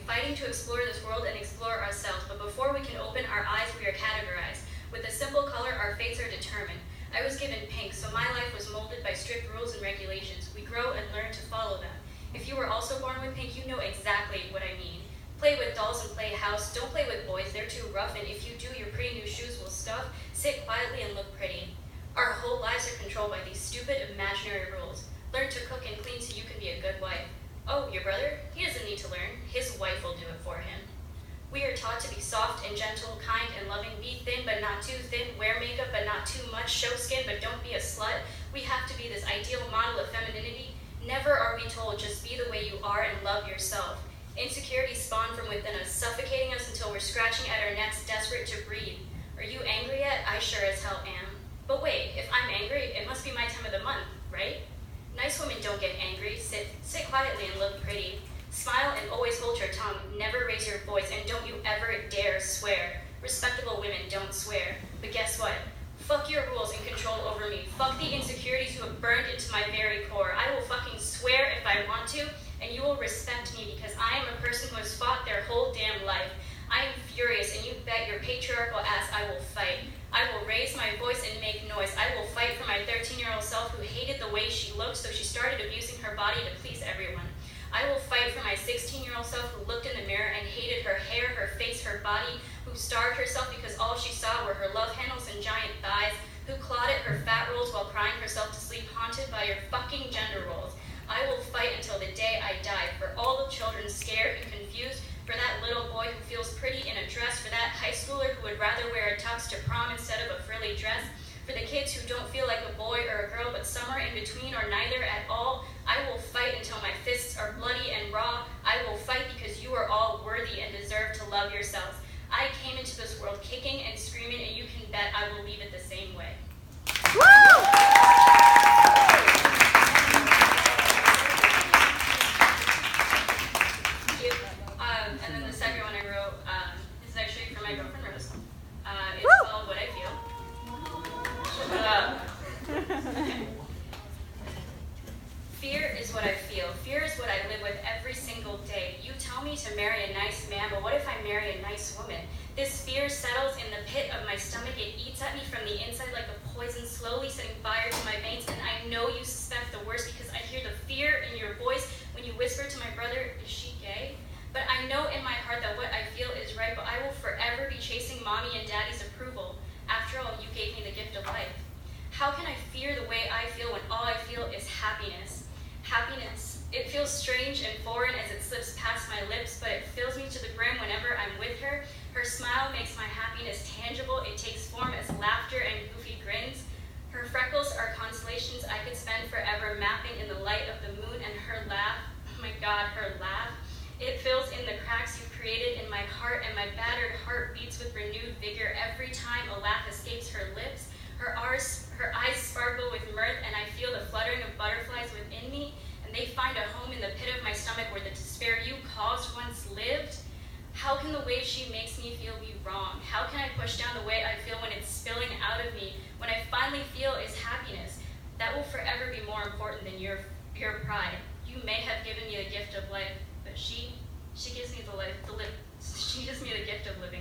fighting to explore this world and explore ourselves, but before we can open our eyes, we are categorized. With a simple color, our fates are determined. I was given pink, so my life was molded by strict rules and regulations. We grow and learn to follow them. If you were also born with pink, you know exactly what I mean. Play with dolls and play house. Don't play with boys, they're too rough, and if you do, your pretty new shoes will stuff. Sit quietly and look pretty. Our whole lives are controlled by these stupid imaginary rules. Learn to cook and clean so you can be a good wife. Oh, your brother? He doesn't need to learn. His wife will do it for him. We are taught to be soft and gentle, kind and loving, be thin but not too thin, wear makeup but not too much, show skin but don't be a slut. We have to be this ideal model of femininity. Never are we told just be the way you are and love yourself. Insecurities spawn from within us, suffocating us until we're scratching at our necks, desperate to breathe. Are you angry yet? I sure as hell am. But wait, if I'm angry, it must be my time of the month, right? Nice women don't get angry. Sit quietly and look pretty. Smile and always hold your tongue. Never raise your voice, and don't you ever dare swear. Respectable women don't swear. But guess what? Fuck your rules and control over me. Fuck the insecurities you have burned into my very core. I will fucking swear if I want to, and you will respect me because I am a person who has fought their whole damn life. I am furious, and you bet your patriarchal ass I will fight. I will raise my voice and make noise. I will fight for my 13-year-old self who hated the way she looked, so she started abusing her body to please everyone. I will fight for my 16-year-old self who looked in the mirror and hated her hair, her face, her body, who starved herself because all she saw were her love handles and giant thighs, who clawed at her fat rolls while crying herself to sleep, haunted by your fucking gender roles. I will fight until the day I die, for all the children scared and confused, for that little boy who feels pretty in a dress, for that high schooler who would rather wear a tux to prom instead of a frilly dress, for the kids who don't feel like a boy or a girl but somewhere in between or neither at all. I will fight until my fists are bloody and raw. I will fight because you are all worthy and deserve to love yourselves. I came into this world kicking and screaming, and you can bet I will leave it the same way. Woo! And then the second one I wrote is actually for my girlfriend Rose. It's called What I Feel. Shut up. Fear is what I feel. Fear is what I live with every single day. You tell me to marry a nice man, but what if I marry a nice woman? This fear settles in the pit of my stomach. It eats at me from the inside like a poison, slowly setting fire to my veins. And I know you suspect the worst because I hear the fear in your voice when you whisper to my brother, is she gay? But I know in my heart that what I feel is right, but I will forever be chasing mommy and daddy's approval. After all, you gave me the gift of life. How can I fear the way I feel when all I feel is happiness? Happiness. It feels strange and foreign as it slips past my lips, but it fills me to the brim whenever I'm with her. Her smile makes my happiness tangible. It takes form as laughter and goofy grins. Her freckles are constellations I could spend forever mapping in the light of the moon, and her laugh, oh my God, her laugh. It fills in the cracks you've created in my heart, and my battered heart beats with renewed vigor every time a laugh escapes her lips. Her eyes sparkle with mirth, and I feel the fluttering of butterflies within me, and they find a home in the pit of my stomach where the despair you caused once lived. How can the way she makes me feel be wrong? How can I push down the way I feel when it's spilling out of me? When I finally feel is happiness, that will forever be more important than your pride. You may have given me the gift of life, but she gives me she gives me the gift of living